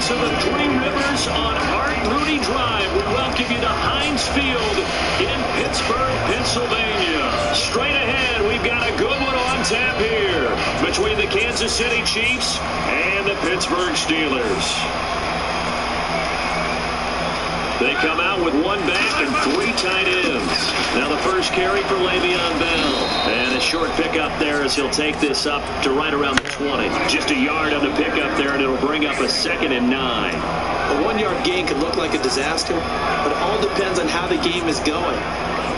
to the Three Rivers on Art Rooney Drive. We welcome you to Heinz Field in Pittsburgh, Pennsylvania. Straight ahead, we've got a good one on tap here between the Kansas City Chiefs and the Pittsburgh Steelers. They come out with one back and three tight ends. Now the first carry for Le'Veon Bell. And a short pickup there as he'll take this up to right around the 20. Just a yard on the pickup there, and it'll bring up a 2nd and 9. A 1-yard gain could look like a disaster, but it all depends on how the game is going.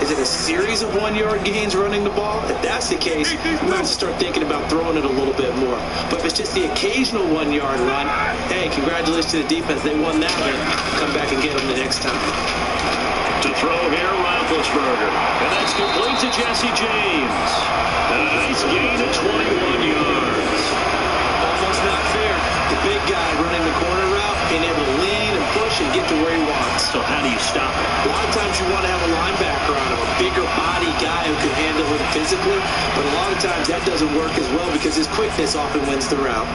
Is it a series of 1-yard gains running the ball? If that's the case, you might have to start thinking about throwing it a little bit more. But if it's just the occasional 1-yard run, hey, congratulations to the defense. They won that one. Come back and get them the next time. To throw here, Roethlisberger. And that's complete to Jesse James. A nice gain of 21 yards. Almost not fair. The big guy running the corner route, being able to lean and push and get to where he wants. So how do you stop it? A lot of times you want to have a linebacker on him, a bigger body guy who can handle it physically, but a lot of times that doesn't work as well because his quickness often wins the route.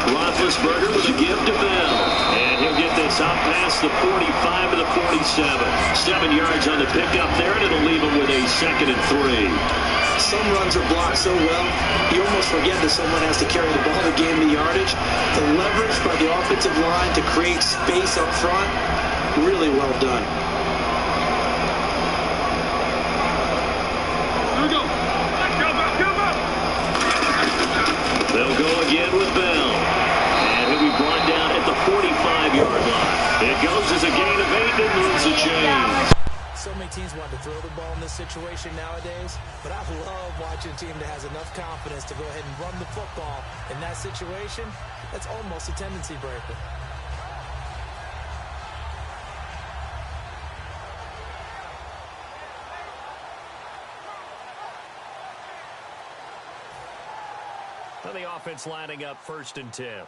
Roethlisberger with a give to Bell. And he'll get this out past the 45 to the 47. 7 yards on the pickup there, and it'll leave him with a 2nd and 3. Some runs are blocked so well, you almost forget that someone has to carry the ball to gain the yardage. The leverage by the offensive line to create space up front, really well done. Here we go. They'll go again with Bell. And he'll be brought down at the 45-yard line. It goes as a gain of 8 and moves the chain. So many teams want to throw the ball in this situation nowadays, but I love watching a team that has enough confidence to go ahead and run the football in that situation. That's almost a tendency breaker. So the offense lining up 1st and 10.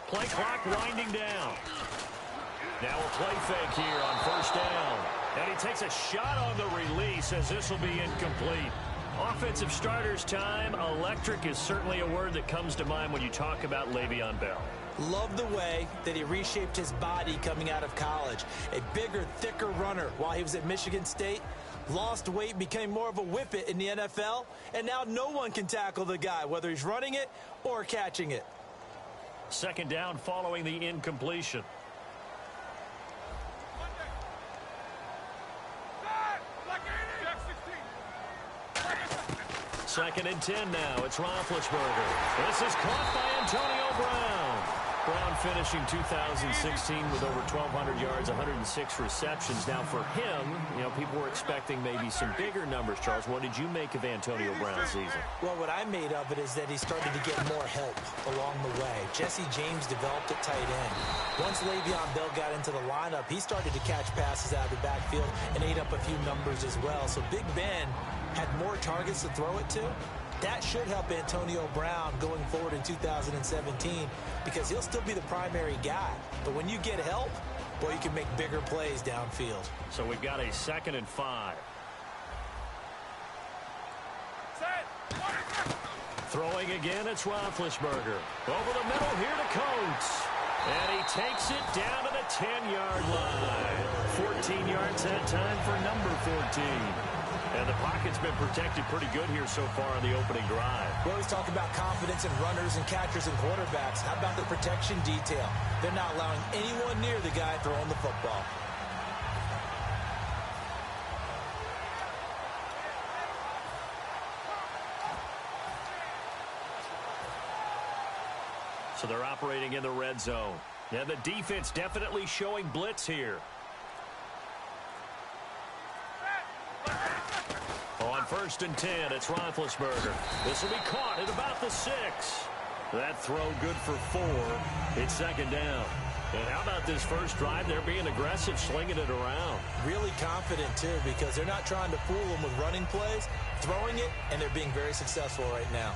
Play clock winding down. Now a play fake here on 1st down. And he takes a shot on the release as this will be incomplete. Offensive starters time. Electric is certainly a word that comes to mind when you talk about Le'Veon Bell. Love the way that he reshaped his body coming out of college. A bigger, thicker runner while he was at Michigan State. Lost weight, became more of a whippet in the NFL. And now no one can tackle the guy, whether he's running it or catching it. 2nd down following the incompletion. Second and 10 now. It's Roethlisberger. This is caught by Antonio Brown. Brown finishing 2016 with over 1,200 yards, 106 receptions. Now for him, you know, people were expecting maybe some bigger numbers, Charles. What did you make of Antonio Brown's season? Well, what I made of it is that he started to get more help along the way. Jesse James developed at tight end. Once Le'Veon Bell got into the lineup, he started to catch passes out of the backfield and ate up a few numbers as well. So Big Ben had more targets to throw it to. That should help Antonio Brown going forward in 2017 because he'll still be the primary guy. But when you get help, boy, you can make bigger plays downfield. So we've got a 2nd and 5. Throwing again, it's Roethlisberger. Over the middle here to Coates. And he takes it down to the 10-yard line. 14 yards that time for number 14. And the pocket's been protected pretty good here so far on the opening drive. We always talk about confidence in runners and catchers and quarterbacks. How about the protection detail? They're not allowing anyone near the guy throwing the football. So they're operating in the red zone. And the defense definitely showing blitz here. On 1st and 10, it's Roethlisberger. This will be caught at about the 6. That throw good for 4. It's 2nd down. And how about this first drive? They're being aggressive, slinging it around. Really confident, too, because they're not trying to fool them with running plays, throwing it, and they're being very successful right now.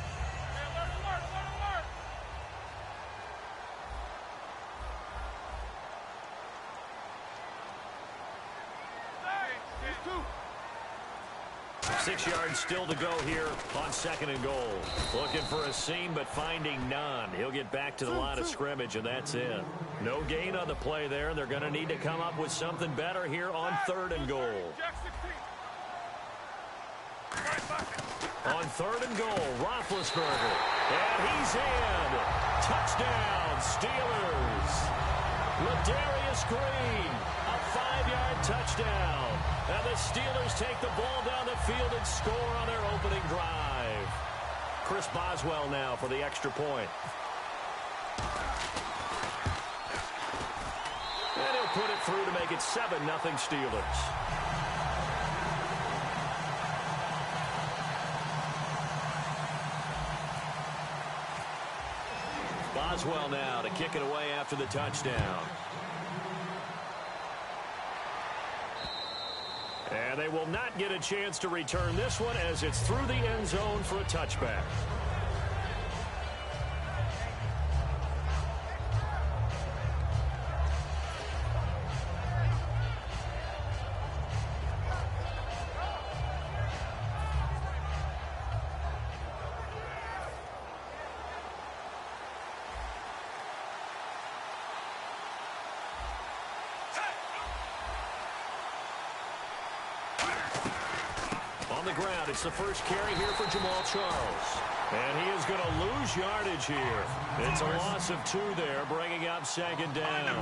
6 yards still to go here on 2nd and goal. Looking for a seam, but finding none. He'll get back to the line of scrimmage, and that's it. No gain on the play there. They're going to need to come up with something better here on 3rd and goal. On 3rd and goal, Roethlisberger. And he's in. Touchdown, Steelers. Ladarius Green, a 5-yard touchdown. And the Steelers take the ball down the field and score on their opening drive. Chris Boswell now for the extra point. And he'll put it through to make it 7-0 Steelers. Boswell now to kick it away after the touchdown. And they will not get a chance to return this one as it's through the end zone for a touchback. On the ground, it's the first carry here for Jamal Charles. And he is going to lose yardage here. It's a loss of 2 there, bringing up 2nd down.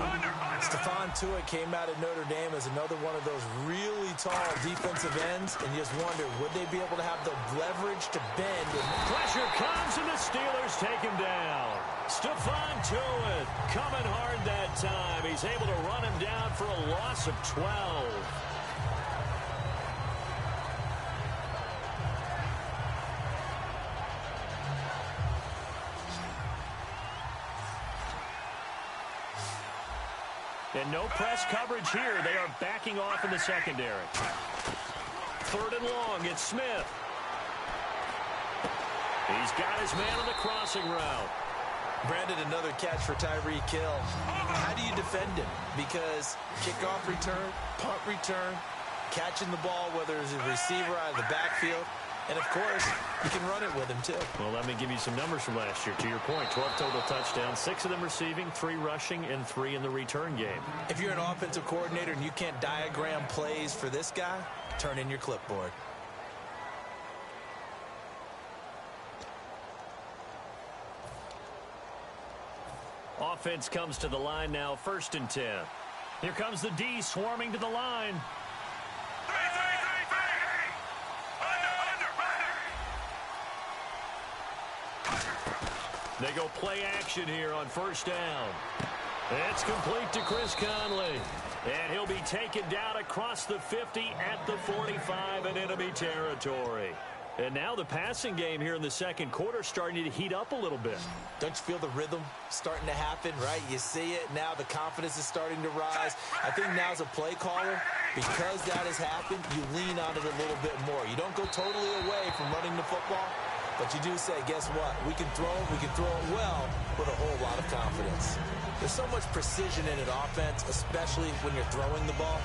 Stephon Tuitt came out of Notre Dame as another one of those really tall defensive ends, and you just wonder, would they be able to have the leverage to bend? Pressure comes, and the Steelers take him down. Stephon Tuitt coming hard that time. He's able to run him down for a loss of 12. And no press coverage here. They are backing off in the secondary. 3rd and long, it's Smith. He's got his man on the crossing route. Brandon, another catch for Tyreek Hill. How do you defend him? Because kickoff return, punt return, catching the ball, whether it's a receiver out of the backfield, and, of course, you can run it with him, too. Well, let me give you some numbers from last year. To your point, 12 total touchdowns, 6 of them receiving, 3 rushing, and 3 in the return game. If you're an offensive coordinator and you can't diagram plays for this guy, turn in your clipboard. Offense comes to the line now, 1st and 10. Here comes the D swarming to the line. They go play action here on 1st down. It's complete to Chris Conley. And he'll be taken down across the 50 at the 45 in enemy territory. And now the passing game here in the 2nd quarter starting to heat up a little bit. Don't you feel the rhythm starting to happen, right? You see it. Now the confidence is starting to rise. I think now as a play caller, because that has happened, you lean on it a little bit more. You don't go totally away from running the football, but you do say, guess what? We can throw it well with a whole lot of confidence. There's so much precision in an offense, especially when you're throwing the ball.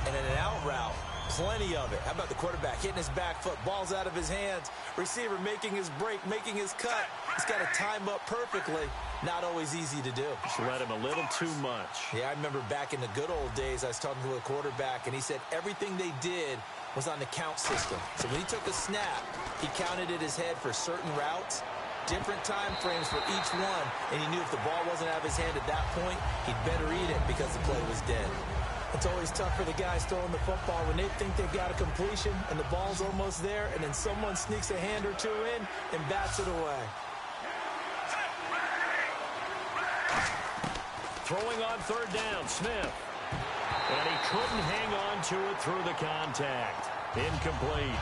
And in an out route, plenty of it. How about the quarterback hitting his back foot, ball's out of his hands, receiver making his break, making his cut. He's got to time up perfectly. Not always easy to do. Just let him a little too much. Yeah, I remember back in the good old days, I was talking to a quarterback, and he said everything they did was on the count system. So when he took a snap, he counted in his head for certain routes, different time frames for each one, and he knew if the ball wasn't out of his hand at that point, he'd better eat it because the play was dead. It's always tough for the guys throwing the football when they think they've got a completion and the ball's almost there, and then someone sneaks a hand or two in and bats it away. Throwing on 3rd down, Smith. And he couldn't hang on to it through the contact. Incomplete.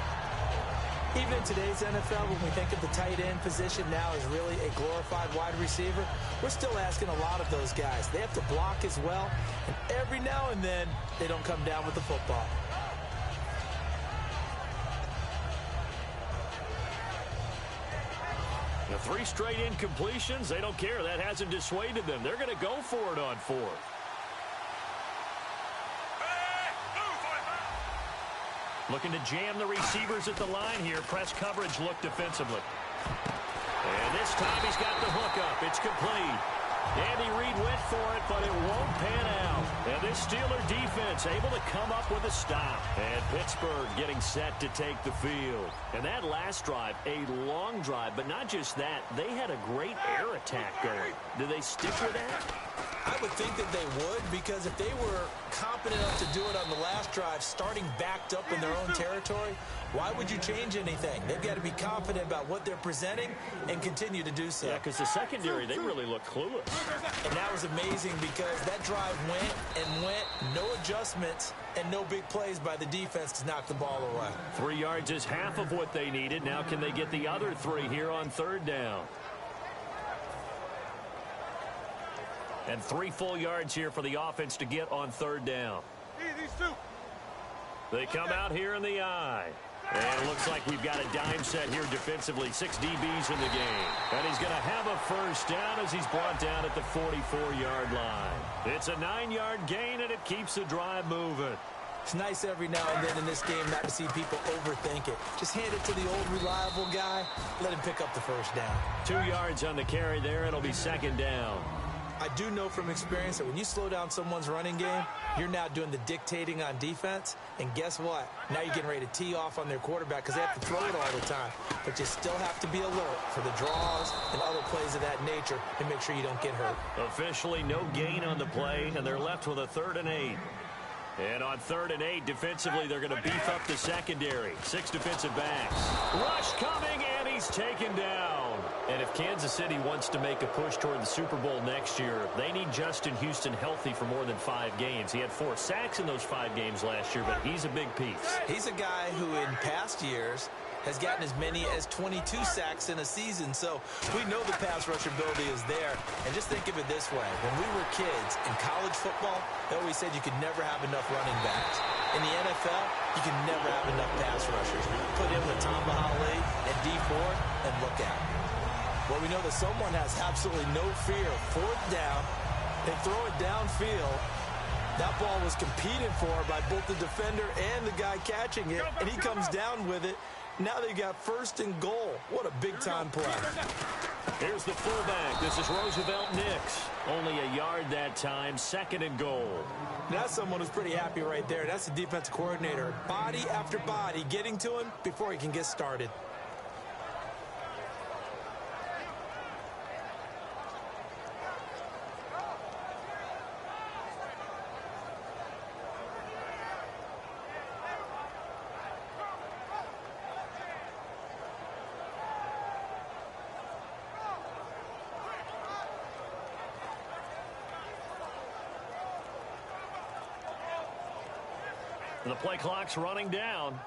Even in today's NFL, when we think of the tight end position now as really a glorified wide receiver, we're still asking a lot of those guys. They have to block as well, and every now and then, they don't come down with the football. The 3 straight incompletions, they don't care. That hasn't dissuaded them. They're going to go for it on 4th. Looking to jam the receivers at the line here. Press coverage look defensively. And this time he's got the hook up. It's complete. Andy Reid went for it, but it won't pan out. And this Steeler defense able to come up with a stop. And Pittsburgh getting set to take the field. And that last drive, a long drive, but not just that. They had a great air attack going. Do they stick with that? I would think that they would, because if they were competent enough to do it on the last drive, starting backed up in their own territory, why would you change anything? They've got to be confident about what they're presenting and continue to do so. Yeah, because the secondary, they really look clueless. And that was amazing because that drive went and went, no adjustments, and no big plays by the defense to knock the ball away. 3 yards is half of what they needed. Now can they get the other 3 here on third down? And 3 full yards here for the offense to get on third down. They come out here in the eye. And it looks like we've got a dime set here defensively. 6 DBs in the game. And he's going to have a first down as he's brought down at the 44-yard line. It's a 9-yard gain, and it keeps the drive moving. It's nice every now and then in this game not to see people overthink it. Just hand it to the old reliable guy. Let him pick up the first down. 2 yards on the carry there. It'll be second down. I do know from experience that when you slow down someone's running game, you're now doing the dictating on defense. And guess what? Now you're getting ready to tee off on their quarterback because they have to throw it all the time. But you still have to be alert for the draws and other plays of that nature and make sure you don't get hurt. Officially no gain on the play, and they're left with a 3rd and 8. And on 3rd and 8, defensively, they're going to beef up the secondary. 6 defensive backs. Rush coming, and he's taken down. And if Kansas City wants to make a push toward the Super Bowl next year, they need Justin Houston healthy for more than 5 games. He had 4 sacks in those 5 games last year, but he's a big piece. He's a guy who in past years has gotten as many as 22 sacks in a season. So we know the pass rush ability is there. And just think of it this way. When we were kids in college football, they always said you could never have enough running backs. In the NFL, you can never have enough pass rushers. Put in with Tom Bahali and D Ford and look out. Well, we know that someone has absolutely no fear of 4th down. They throw it downfield. That ball was competed for by both the defender and the guy catching it, and he comes down with it. Now they got 1st and goal. What a big-time play. Here's the fullback. This is Roosevelt Nix. Only a yard that time. 2nd and goal. That's someone who's pretty happy right there. That's the defensive coordinator. Body after body getting to him before he can get started. The play clock's running down.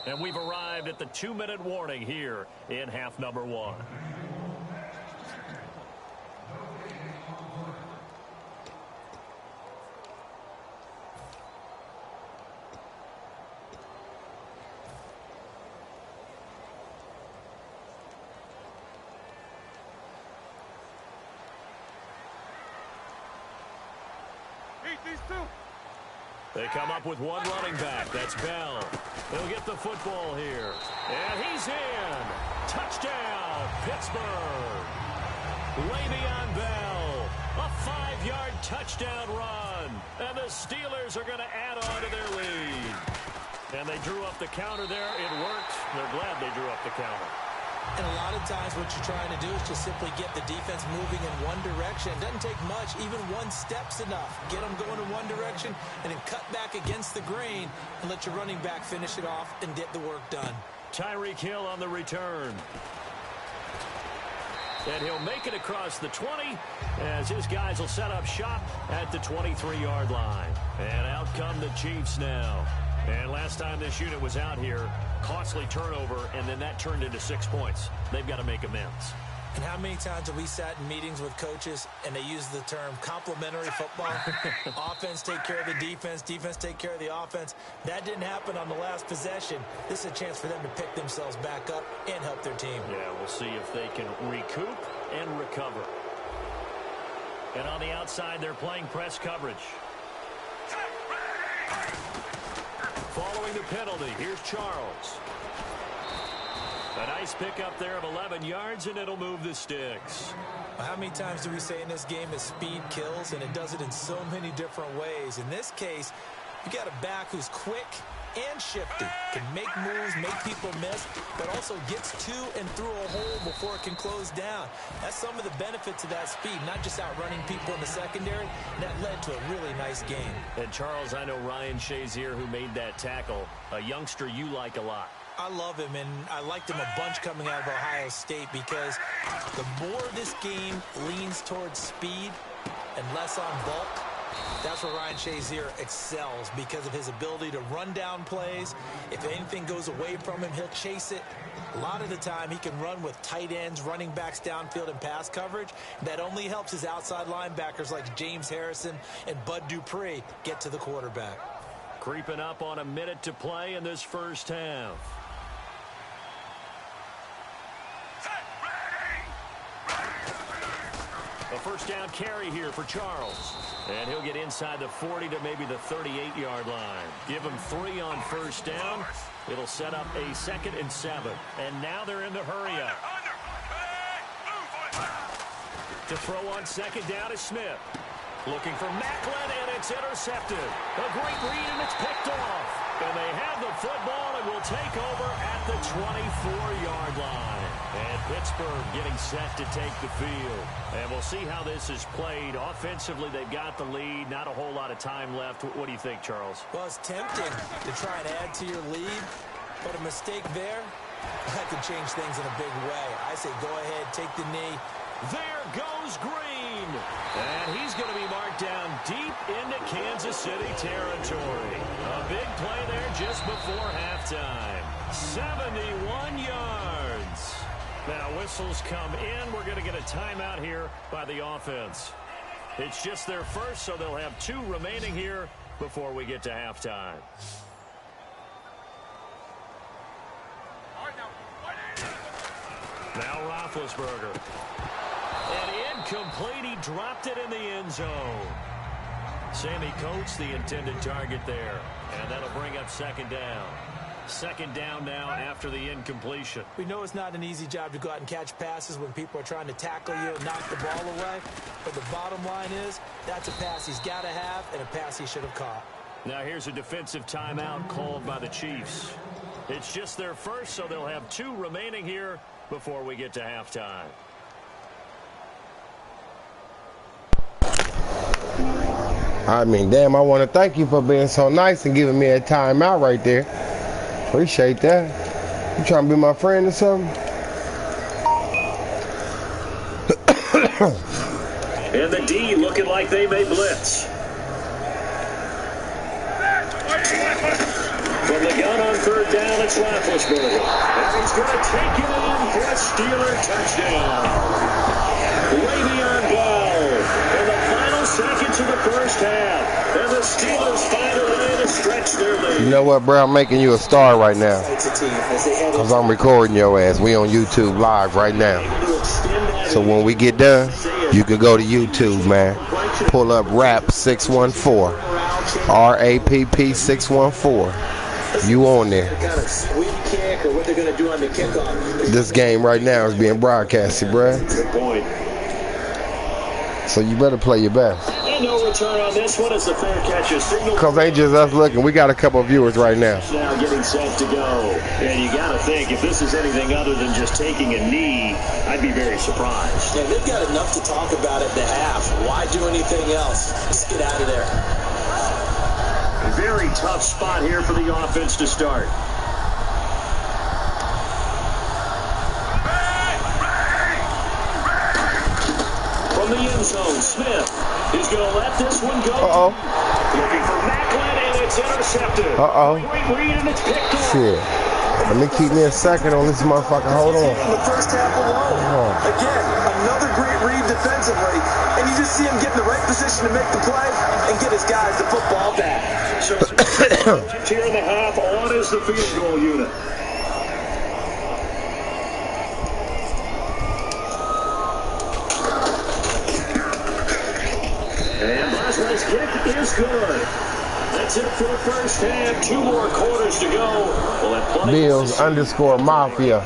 And we've arrived at the 2-minute warning here in half number 1. They come up with 1 running back. That's Bell. He'll get the football here. And he's in. Touchdown, Pittsburgh. Le'Veon Bell. A 5-yard touchdown run. And the Steelers are going to add on to their lead. And they drew up the counter there. It worked. They're glad they drew up the counter. And a lot of times what you're trying to do is just simply get the defense moving in one direction. It doesn't take much. Even 1 step's enough. Get them going in one direction and then cut back against the grain and let your running back finish it off and get the work done. Tyreek Hill on the return. And he'll make it across the 20 as his guys will set up shop at the 23-yard line. And out come the Chiefs now. And last time this unit was out here, costly turnover, and then that turned into 6 points. They've got to make amends. And how many times have we sat in meetings with coaches and they use the term complementary football? Offense take care of the defense, defense take care of the offense. That didn't happen on the last possession. This is a chance for them to pick themselves back up and help their team. Yeah, we'll see if they can recoup and recover. And on the outside, they're playing press coverage. Following the penalty, here's Charles. A nice pickup there of 11 yards, and it'll move the sticks. How many times do we say in this game that speed kills, and it does it in so many different ways? In this case, you got a back who's quick and shifty, can make moves, make people miss, but also gets to and through a hole before it can close down. That's some of the benefits of that speed, not just outrunning people in the secondary. That led to a really nice game. And Charles, I know Ryan Shazier, who made that tackle, a youngster you like a lot. I love him, and I liked him a bunch coming out of Ohio State because the more this game leans towards speed and less on bulk, that's where Ryan Shazier excels because of his ability to run down plays. If anything goes away from him, he'll chase it. A lot of the time, he can run with tight ends, running backs downfield, and pass coverage. That only helps his outside linebackers like James Harrison and Bud Dupree get to the quarterback. Creeping up on a minute to play in this first half. A first down carry here for Charles. And he'll get inside the 40 to maybe the 38-yard line. Give him 3 on first down. It'll set up a 2nd and 7. And now they're in the hurry up. To throw on 2nd down is Smith. Looking for Macklin, and it's intercepted. A great read, and it's picked off. And they have the football and will take over at the 24-yard line. And Pittsburgh getting set to take the field. And we'll see how this is played. Offensively, they've got the lead. Not a whole lot of time left. What do you think, Charles? Well, it's tempting to try and add to your lead, but a mistake there, that could change things in a big way. I say go ahead, take the knee. There goes Green. And he's going to be marked down deep into Kansas City territory. A big play there just before halftime. 71 yards. Now whistles come in. We're going to get a timeout here by the offense. It's just their first, so they'll have 2 remaining here before we get to halftime. Now Roethlisberger. And incomplete. He dropped it in the end zone. Sammy Coates, the intended target there. And that'll bring up 2nd down. 2nd down now after the incompletion. We know it's not an easy job to go out and catch passes when people are trying to tackle you and knock the ball away. But the bottom line is, that's a pass he's got to have and a pass he should have caught. Now here's a defensive timeout called by the Chiefs. It's just their first, so they'll have 2 remaining here before we get to halftime. I mean, damn, I want to thank you for being so nice and giving me a timeout right there. Appreciate that. You trying to be my friend or something? And the D looking like they may blitz. From the gun on 3rd down, it's Roethlisberger. And he's going to take it in for a Steeler touchdown. Le'Veon Bell in the final seconds of the first half. And the Steelers find a way to stretch their lead. You know what, bro? I'm making you a star right now. Because I'm recording your ass. We on YouTube live right now. So when we get done, you can go to YouTube, man. Pull up Rapp614. RAPP 614. You on there. This game right now is being broadcasted, bruh. Good point. So you better play your best. And no return on this one as the fair catch is signaled. Because ain't just us looking. We got a couple of viewers right now. Now getting set to go. And you got to think, if this is anything other than just taking a knee, I'd be very surprised. Yeah, they've got enough to talk about at the half. Why do anything else? Just get out of there. Very tough spot here for the offense to start. From the end zone, Smith is going to let this one go. Looking for Macklin, and it's intercepted. Great read, and it's picked off. Shit. Let me keep me a second on this motherfucker. Hold on. In the first half alone. Again, another great read defensively, and you just see him get in the right position to make the play and get his guys the football back. So here in the half, on is the field goal unit. And Bosley's kick is good. The That's it for the first half. 2 more quarters to go. Bills _ Mafia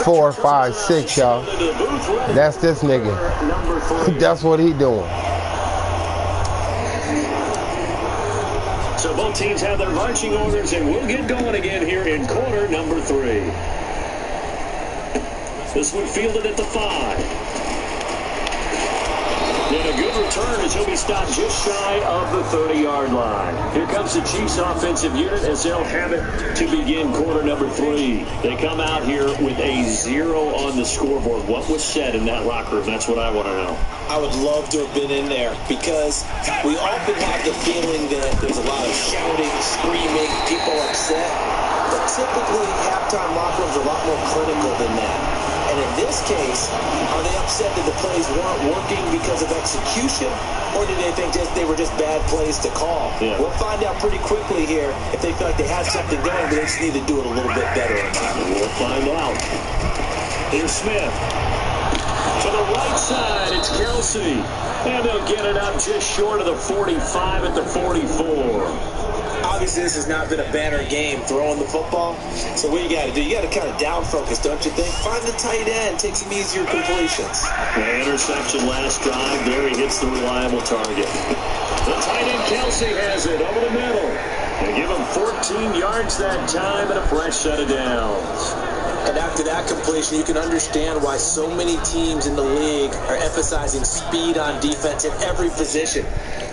456, y'all. That's this nigga. That's what he doing. So both teams have their marching orders, and we'll get going again here in quarter number 3. This one fielded at the 5. And a good return as he'll be stopped just shy of the 30-yard line. Here comes the Chiefs offensive unit as they'll have it to begin quarter number 3. They come out here with a 0 on the scoreboard. What was said in that locker room? That's what I want to know. I would love to have been in there because we often have the feeling that there's a lot of shouting, screaming, people upset. But typically, halftime locker rooms are a lot more clinical than that. And in this case, are they upset that the plays weren't working because of execution, or did they think they were just bad plays to call? Yeah. We'll find out pretty quickly here if they feel like they had something going, but they just need to do it a little bit better. We'll find out. Here's Smith. To the right side, it's Kelsey. And they'll get it up just short of the 45 at the 44. Obviously, this has not been a banner game throwing the football. So what you got to do, you got to kind of down focus, don't you think? Find the tight end, take some easier completions. The interception last drive, there he hits the reliable target. The tight end Kelsey has it over the middle. They give him 14 yards that time and a fresh set of downs. And after that completion, you can understand why so many teams in the league are emphasizing speed on defense at every position.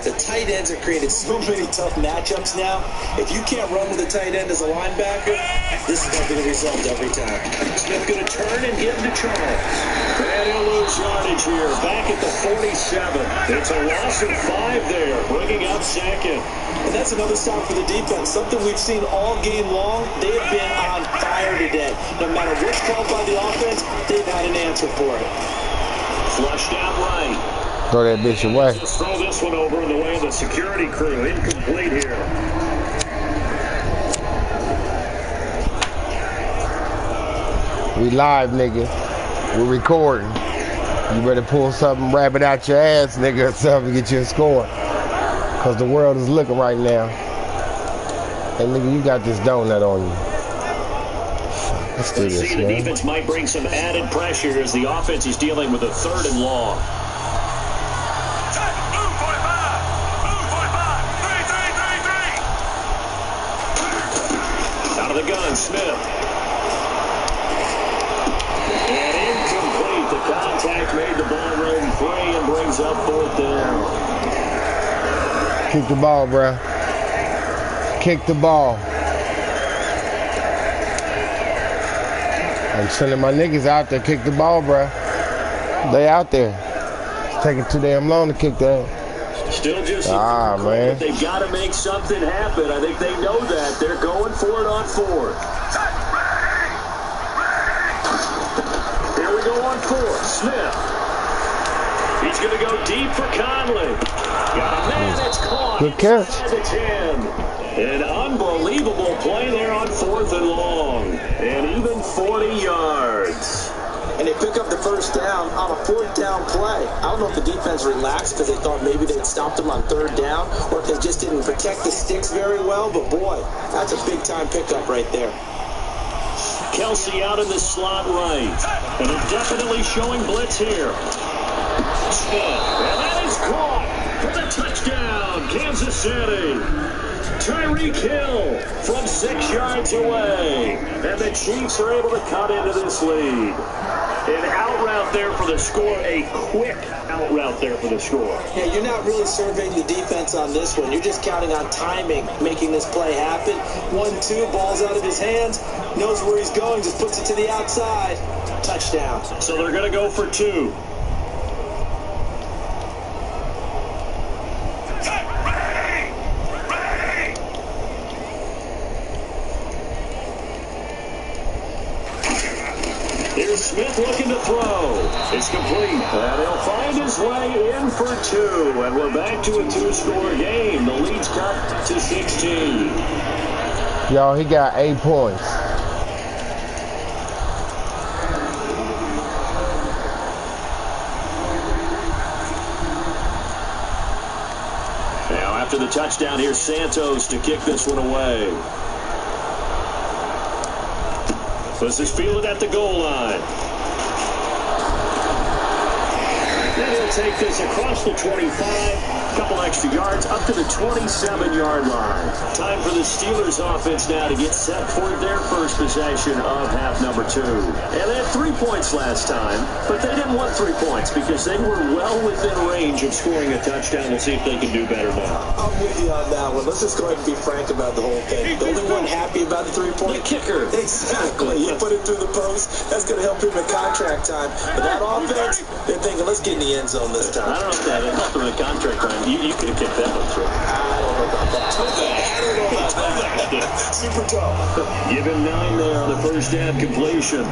The tight ends have created so many tough matchups now. If you can't run with a tight end as a linebacker, this is going to be the result every time. Smith going to turn and get into Charles. And he'll lose yardage here, back at the 47. It's a loss of 5 there, bringing up second. And that's another sign for the defense. Something we've seen all game long. They have been on fire today. No matter what's called by the offense, they've had an answer for it. Flushed out right. Throw that bitch away. Just throw this one over in the way of the security crew. Incomplete here. We live, nigga. We're recording. You better pull something, wrap it out your ass, nigga, or something to get you a score. Because the world is looking right now. And, nigga, you got this donut on you. Let's do this, man. The defense might bring some added pressure as the offense is dealing with a 3rd and long. Out of the gun, Smith. And incomplete. The contact made the ball run free and brings up 4th down. Kick the ball, bruh. Kick the ball. I'm sending my niggas out there. Kick the ball, bruh. They out there. It's taking too damn long to kick that. Still just man. They got to make something happen. I think they know that. They're going for it on 4th. Here we go on 4th. Smith. He's going to go deep for Conley. Got a man that's caught. Good catch. An unbelievable play there on 4th and long. And even 40 yards. And they pick up the first down on a 4th down play. I don't know if the defense relaxed because they thought maybe they'd stopped them on 3rd down or if they just didn't protect the sticks very well. But, boy, that's a big-time pickup right there. Kelsey out in the slot right. And they're definitely showing blitz here. Smith. And that is caught for the touchdown, Kansas City. Tyreek Hill from 6 yards away. And the Chiefs are able to cut into this lead. An out route there for the score. A quick out route there for the score. Yeah, you're not really surveying the defense on this one. You're just counting on timing, making this play happen. 1-2, ball's out of his hands. Knows where he's going, just puts it to the outside. Touchdown. So they're going to go for 2. Here's Smith looking to throw. It's complete. And he'll find his way in for 2. And we're back to a 2-score game. The lead's cut to 16. Y'all, he got 8 points. after the touchdown. Here's Santos to kick this one away. This is fielded at the goal line. Then he'll take this across the 25, a couple extra yards, up to the 27-yard line. Time for the Steelers offense now to get set for their first possession of half number 2. And they had 3 points last time, but they didn't want 3 points because they were well within range of scoring a touchdown. We'll see if they can do better now. I'm with you on that one. Let's just go ahead and be frank about the whole thing. The only one happy about the 3-point kicker. Exactly. You put it through the post. That's going to help him in contract time. But that offense, they're thinking, let's get in the end zone this time. I don't know if that helped him in contract time. You could have kicked that one through. I don't know about that. I don't know about that. Super tough. Give him 9 there on the first down completion.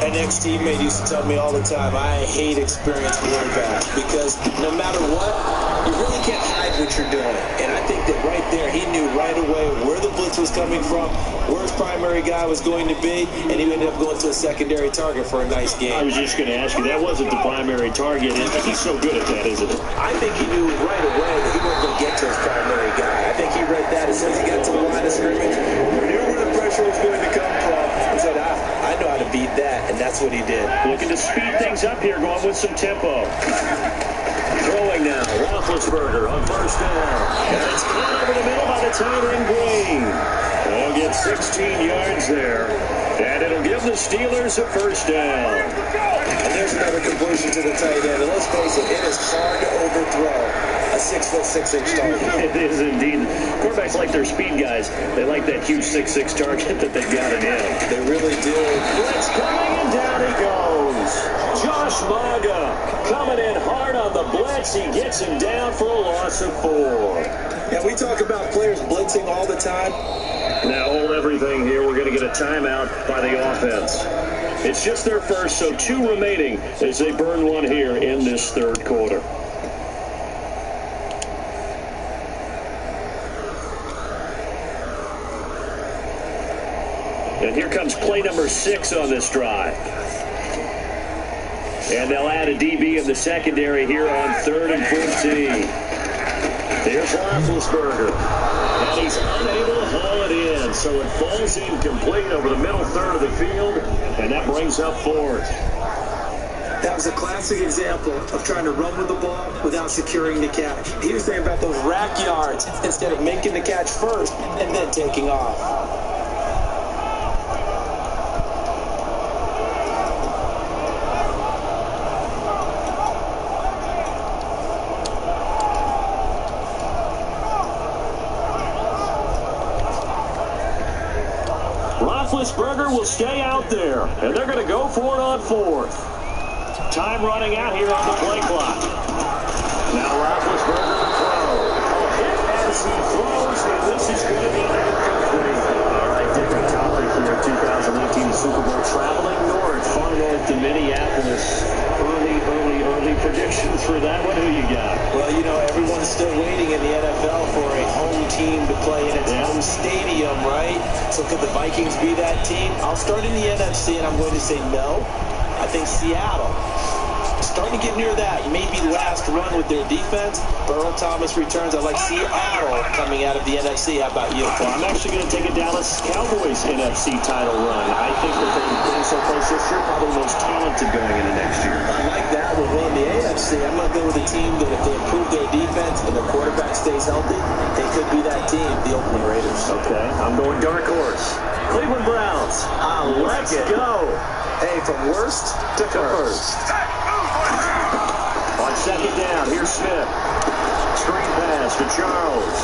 An ex-teammate used to tell me all the time, I hate experienced quarterbacks because no matter what, you really can't hide what you're doing. And I think that right there, he knew right away where the blitz was coming from, where his primary guy was going to be, and he ended up going to a secondary target for a nice game. I was just going to ask you, that wasn't the primary target, and he's so good at that, isn't it? I think he knew right away that he wasn't going to get to his primary guy. I think he read that as soon as he got to the line of scrimmage, knew where the pressure was going to come from, and said, I know how to beat that, and that's what he did. Looking to speed things up here, going with some tempo. Throwing now, Roethlisberger on first down. And it's caught over the middle by the tight end Green. They'll get 16 yards there. And it'll give the Steelers a first down. And there's another completion to the tight end. And let's face it, it is hard to overthrow a 6'6" target. It is indeed. Quarterbacks like their speed guys. They like that huge 6'6" target that they've got in him. They really do. Blitz coming, and down he goes. Josh Maga coming in hard on the blitz. He gets him down for a loss of 4. Yeah, we talk about players blitzing all the time. Now hold everything here. We're going to get a timeout by the offense. It's just their first, so 2 remaining as they burn one here in this third quarter. And here comes play number 6 on this drive. And they'll add a DB in the secondary here on 3rd and 14. Here's Roethlisberger. And he's unable to haul it in. So it falls incomplete over the middle third of the field. And that brings up 4th. That was a classic example of trying to run with the ball without securing the catch. He was thinking about those rack yards instead of making the catch first and then taking off. Roethlisberger will stay out there, and they're going to go for it on 4th. Time running out here on the play clock. Now Roethlisberger to throw. A hit as he throws, and this is going to be incomplete. All right, different topic here. 2018 Super Bowl traveling north, far north to Minneapolis. Early predictions for that one. Who you got? Well, you know, everyone's still waiting in the NFL for a home team to play in its home stadium, right? So could the Vikings be that team? I'll start in the NFC, and I'm going to say no. I think Seattle. Starting to get near that maybe last run with their defense. Earl Thomas returns. I like Seattle coming out of the NFC. How about you? Well, I'm actually going to take a Dallas Cowboys NFC title run. I think that they've been so close this year, probably the most talented going into next year. I like that. We're in the AFC. I'm going to go with a team that if they improve their defense and their quarterback stays healthy, they could be that team, the Oakland Raiders. Okay, I'm going dark horse. Cleveland Browns. Let's go. Hey, from worst to first. On second down, here's Smith. Screen pass to Charles.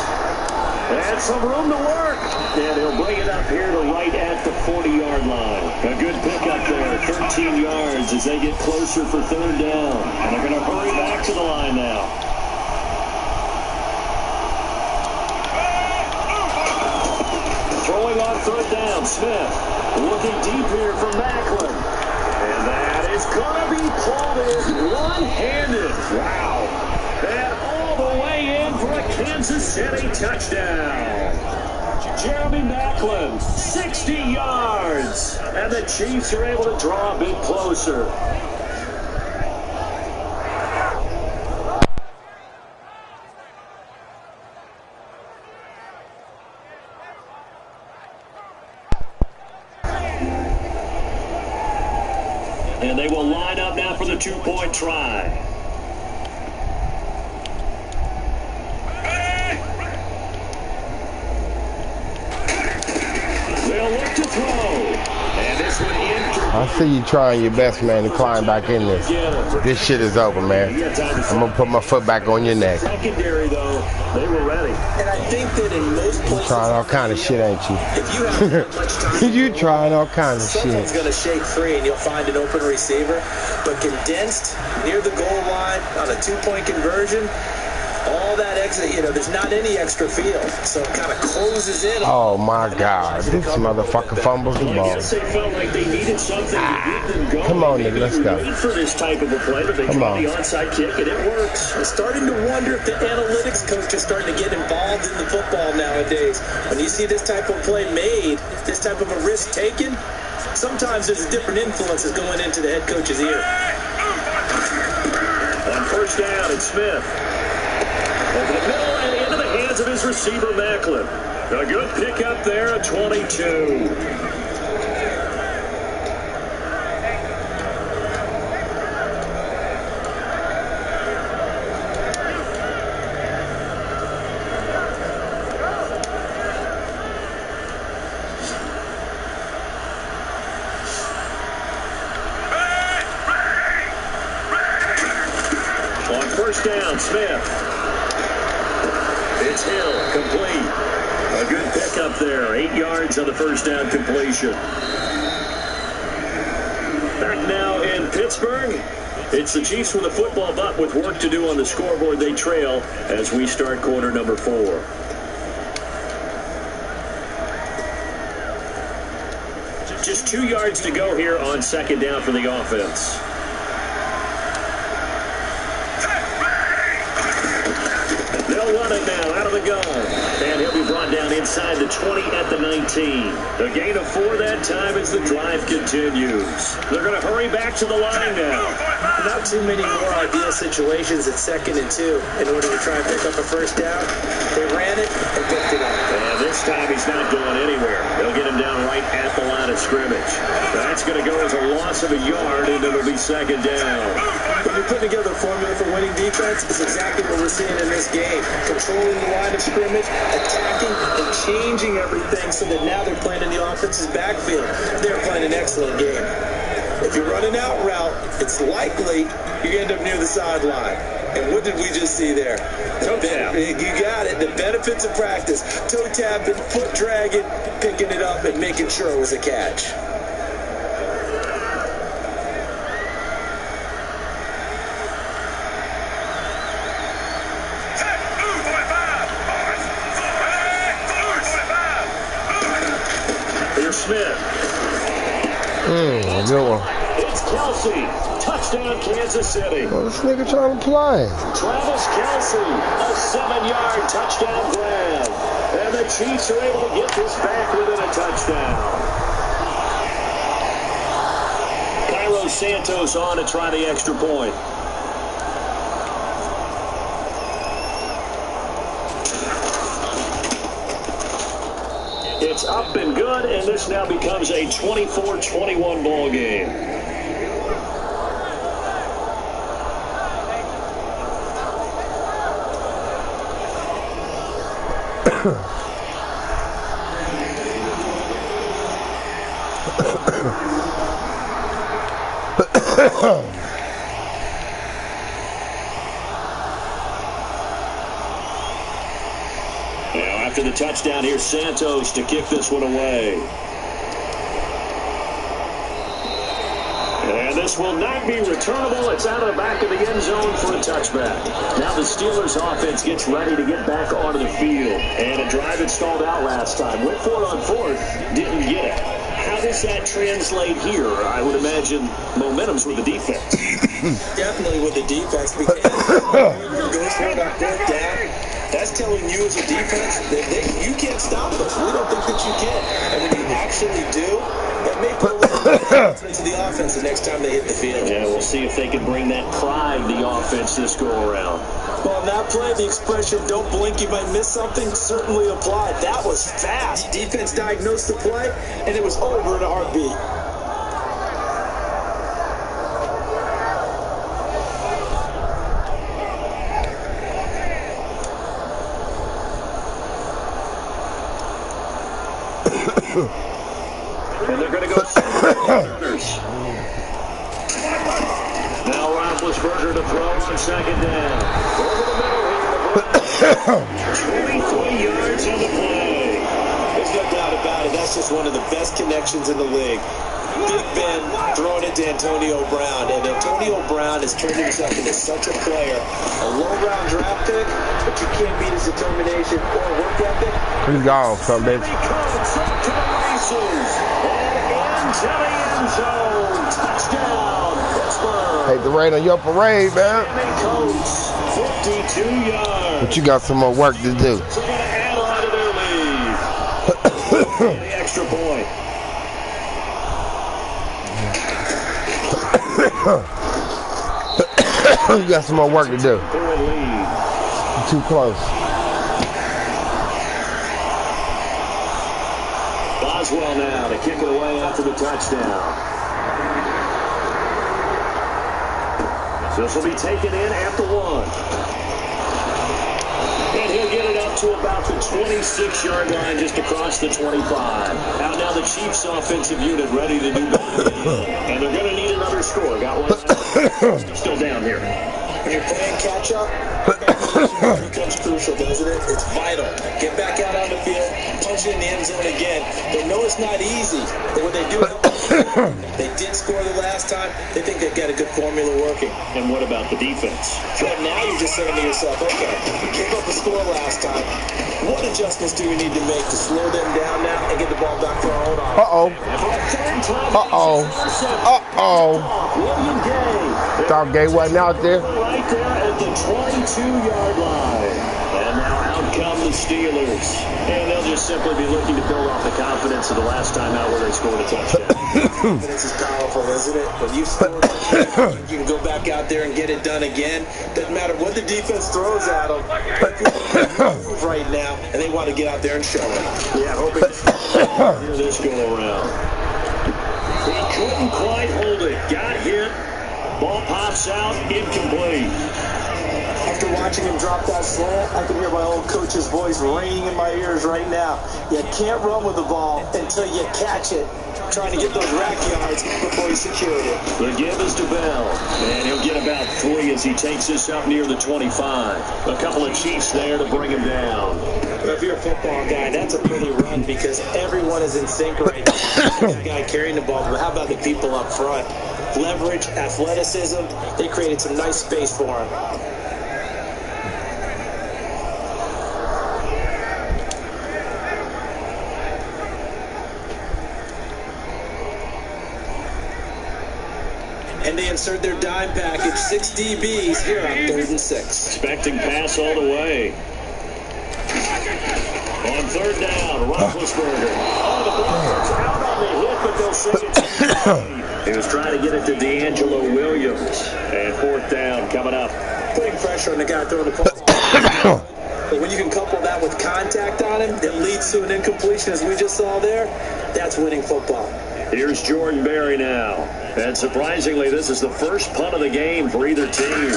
And some room to work. And he'll bring it up here to right at the 40-yard line. A good pickup there, 13 yards as they get closer for 3rd down. And they're going to hurry back to the line now. Throwing on 3rd down, Smith. Looking deep here for Macklin. And that is going to be pulled in one-handed. Wow. And all the way in for a Kansas City touchdown. Jeremy Macklin, 60 yards. And the Chiefs are able to draw a bit closer. they will line up now for the two-point try. They'll look to throw. And this one in. I see you trying your best, man, to climb back in this. This shit is over, man. I'm going to put my foot back on your neck. Secondary, though, they were ready. And I think that in most places, You trying all kind of shit, ain't you? if you have much time, You trying all kind of someone's shit. going to shake free and you'll find an open receiver. But condensed near the goal line on a two-point conversion, all that extra, there's not any extra field. So it kind of closes in. Oh, my God. This motherfucker fumbles the ball. Yes, they felt like they needed something to get them going. Come on, nigga, let's go. Wait for this type of a play, but they try the onside kick, and it works. I'm starting to wonder if the analytics coach is starting to get involved in the football nowadays. When you see this type of play made, this type of a risk taken, sometimes there's different influences going into the head coach's ear. On first down, it's Smith. Over the middle and into the hands of his receiver, Macklin. A good pickup there at 22. On first down, Smith. It's Hill, complete. A good pickup there. 8 yards on the first down completion. Back now in Pittsburgh. It's the Chiefs with a football, but with work to do on the scoreboard, they trail as we start quarter number 4. Just 2 yards to go here on second down for the offense. They'll run it now out of the gun. And he'll be brought down inside the 20 at the 19. A gain of 4 that time as the drive continues. They're going to hurry back to the line now. Not too many more ideal situations at 2nd and 2 in order to try and pick up a first down. They ran it and picked it up. And this time he's not going anywhere. They'll get him down right at the line of scrimmage. That's going to go as a loss of a yard, and it'll be second down. When you're putting together a formula for winning defense, it's exactly what we're seeing in this game. Controlling the line of scrimmage, attacking, and changing everything so that now they're playing in the offense's backfield. They're playing an excellent game. If you run an out route, it's likely you end up near the sideline. And what did we just see there? Toe tap. You got it. The benefits of practice. Toe tapping, foot dragging, picking it up, and making sure it was a catch. Here's Smith. Good one. It's Kelsey. Touchdown, Kansas City. Well, this nigga trying to play. Travis Kelsey, a 7-yard touchdown grab. And the Chiefs are able to get this back within a touchdown. Cairo Santos on to try the extra point. It's up and good, and this now becomes a 24-21 ball game. Now, after the touchdown, here's Santos to kick this one away. And this will not be returnable. It's out of the back of the end zone for a touchback. Now the Steelers offense gets ready to get back onto the field. And a drive that stalled out last time. Went for it on 4th, didn't get it. How does that translate here? I would imagine momentum's with the defense. Definitely with the defense, because goes for it on 4th down. That's telling you as a defense that you can't stop us. We don't think that you can. And when you actually do, that may put a little confidence into the offense the next time they hit the field. Yeah, we'll see if they can bring that pride, the offense, this go-around. Well, on that play, the expression, don't blink, you might miss something, certainly applied. That was fast. Defense diagnosed the play, and it was over in a heartbeat. And they're going to go returners. Now Roethlisberger to throw on second down. Over the middle here. 23 yards on the play. There's no doubt about it. That's just one of the best connections in the league. Big Ben throwing it to Antonio Brown. And Antonio Brown has turned himself into such a player. A low-round draft pick, but you can't beat his determination or work ethic. He's gone, son, bitch. He comes up to the races. And into the end zone. Touchdown, Pittsburgh. Hate to rain on your parade, man. Jimmy Coates, 52 yards. But you got some more work to do. So they're going to add on to their lead. The extra point. You got some more work to do. You're too close. Boswell now to kick it away after the touchdown. So this will be taken in after one. And he'll get it up to about the 26-yard line, just across the 25. Out now the Chiefs offensive unit ready to do that. And they're going to need another score. Got one still down here. When you're playing catch-up, becomes crucial, doesn't it? It's vital. Get back out on the field, punch it in the end zone again. They know it's not easy, but when they do it, they did score the last time. They think they've got a good formula working. And what about the defense? Right now, you're just saying to yourself, okay, we gave up a score last time. What adjustments do we need to make to slow them down now and get the ball back for our own offense? William Gay. Thought Gay wasn't out there. Right there at the 22-yard line. And now out come the Steelers. And they'll just simply be looking to build off the confidence of the last time out where they scored a touchdown. Confidence is powerful, isn't it? When you score, you can go back out there and get it done again. Doesn't matter what the defense throws at them. Right now, and they want to get out there and show it. Yeah, hoping hear this go around. He couldn't quite hold it. Got hit. Ball pops out. Incomplete. After watching him drop that slant, I can hear my old coach's voice ringing in my ears right now. You can't run with the ball until you catch it. Trying to get those rack yards before he secured it. The give is to Bell, and he'll get about 3 as he takes this up near the 25. A couple of Chiefs there to bring him down. But if you're a football guy, that's a pretty run because everyone is in sync right now. The guy carrying the ball, but how about the people up front? Leverage, athleticism, they created some nice space for him. And they insert their dime package, 6 DBs here on 3rd and 6. Expecting pass all the way. On 3rd down, Roethlisberger. Oh, the ball's out on the hit, but they'll say it's he was trying to get it to D'Angelo Williams. And 4th down coming up. Putting pressure on the guy throwing the ball. But when you can couple that with contact on him, it leads to an incompletion, as we just saw there. That's winning football. Here's Jordan Berry now. And surprisingly, this is the first punt of the game for either team.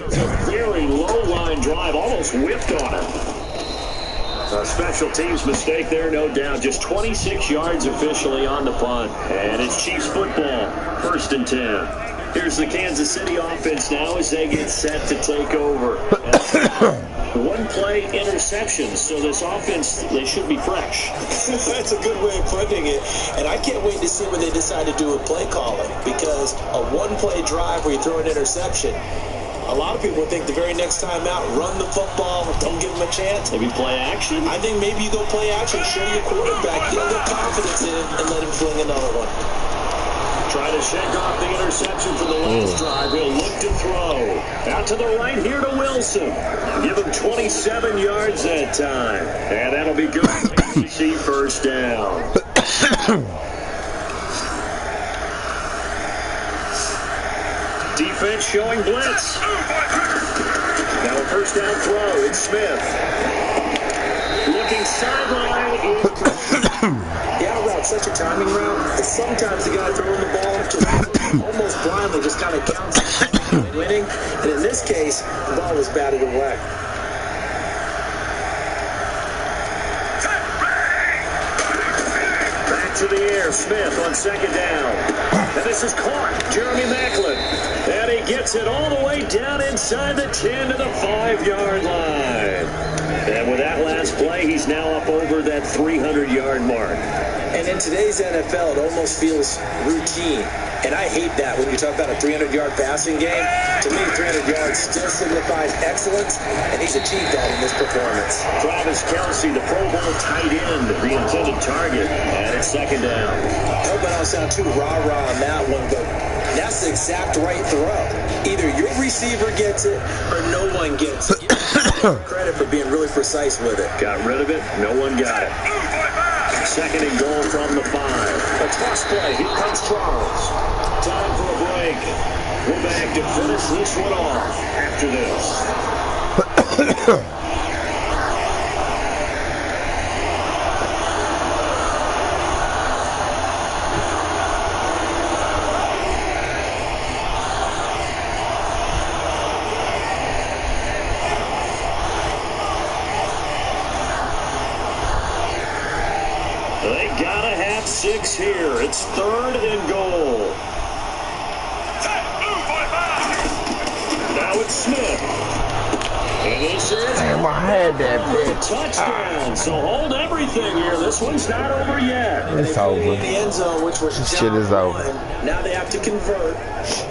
It's a very low-line drive, almost whipped on him. A special teams mistake there, no doubt. Just 26 yards officially on the punt. And it's Chiefs football, 1st and 10. Here's the Kansas City offense now as they get set to take over. One-play interceptions, so this offense, they should be fresh. That's a good way of putting it. And I can't wait to see when they decide to do a play calling, because a one-play drive where you throw an interception, a lot of people think the very next time out, run the football, don't give them a chance. Maybe play action? I think maybe you go play action, show your quarterback, get a little confidence in him, and let him fling another one. Try to shake off the interception for the last drive. He'll look to throw. Out to the right here to Wilson. Give him 27 yards that time. And that'll be good. See 1st down. Defense showing blitz. Now a 1st down throw. It's Smith. Looking sideline. The out route's such a timing route that sometimes the guy throwing the ball just almost blindly just kind of counts winning. And in this case, the ball was batted away. to the air. Smith on second down. And this is caught. Jeremy Maclin. And he gets it all the way down inside the 10 to the 5-yard line. And with that last play, he's now up over that 300-yard mark. And in today's NFL, it almost feels routine. And I hate that when you talk about a 300-yard passing game. To me, 300 yards still signifies excellence, and he's achieved that in this performance. Travis Kelce, the Pro Bowl tight end, the intended target, and it's second down. I hope I don't sound too rah-rah on that one, but that's the exact right throw. Either your receiver gets it or no one gets it. Credit for being really precise with it. Got rid of it. No one got it. Second and goal from the 5. A toss play. Here comes Charles. Time for a break. We're back to finish this one off after this. They gotta have 6 here. It's third and goal. Now it's Smith. And this is Damn, I had that bitch. touchdown. So hold everything here. This one's not over yet. It's over. In the end zone, which was This shit is over. Now they have to convert,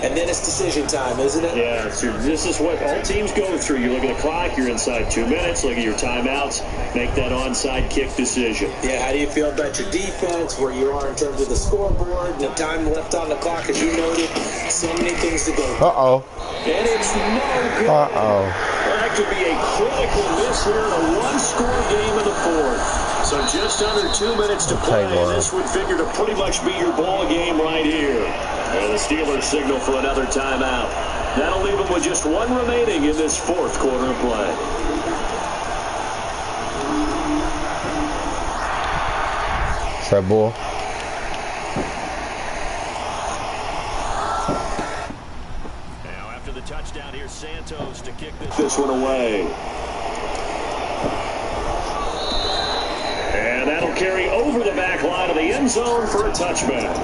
and then it's decision time, isn't it? Yeah, so this is what all teams go through. You look at the clock, you're inside 2 minutes, look at your timeouts, make that onside kick decision. Yeah, how do you feel about your defense, where you are in terms of the scoreboard, and the time left on the clock, as you noted? So many things to go through. Uh-oh. And it's no good. Uh-oh. That could be a critical miss here in a one-score game in the 4th. So just under 2 minutes to play. This would figure to pretty much be your ball game right here. And the Steelers signal for another timeout. That'll leave them with just 1 remaining in this 4th quarter of play. What's that, boy? Now after the touchdown, here's Santos to kick this one away. And that'll carry over the back line of the end zone for a touchback.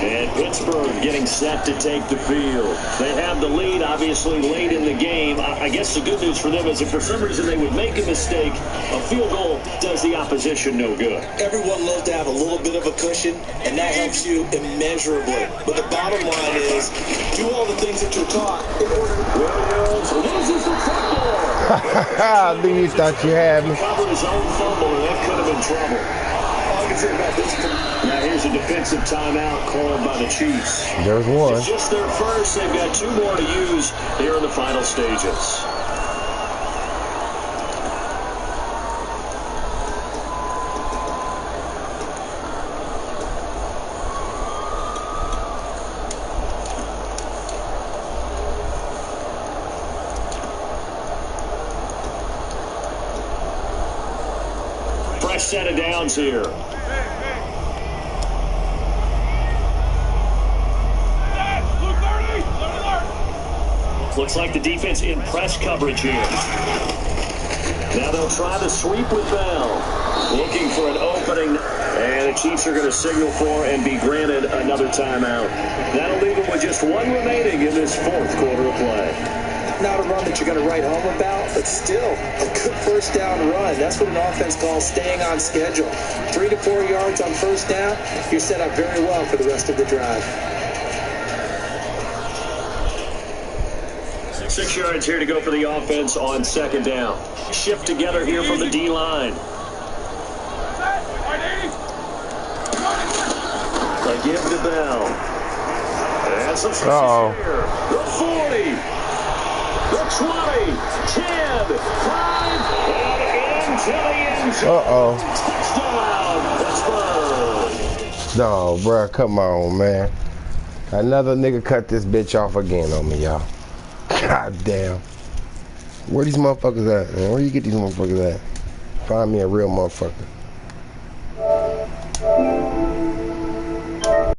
And Pittsburgh getting set to take the field. They have the lead, obviously, late in the game. I guess the good news for them is if for some reason they would make a mistake, a field goal does the opposition no good. Everyone loves to have a little bit of a cushion, and that helps you immeasurably. But the bottom line is, do all the things that you're taught in order to... Williams loses the football. I think you thought you had me. Covered his own fumble, and that could have been trouble. All I can say about this one. Now here's a defensive timeout called by the Chiefs. There's one. It's just their first. They've got 2 more to use here in the final stages. Fresh set of downs here. Looks like the defense in press coverage here. Now they'll try the sweep with Bell. Looking for an opening, and the Chiefs are going to signal for and be granted another timeout. That'll leave them with just 1 remaining in this 4th quarter of play. Not a run that you're going to write home about, but still a good first down run. That's what an offense calls staying on schedule. 3 to 4 yards on first down, you're set up very well for the rest of the drive. 6 yards here to go for the offense on second down. Shift together here from the D-line. They give to Bell. And some Uh-oh. here. The 40. The 20. 10. 5. And into the end zone. Uh-oh. Touchdown. Pittsburgh. No, bruh, come on, man. Another nigga cut this bitch off again on me, y'all. God damn. Where these motherfuckers at, man? Where you get these motherfuckers at? Find me a real motherfucker.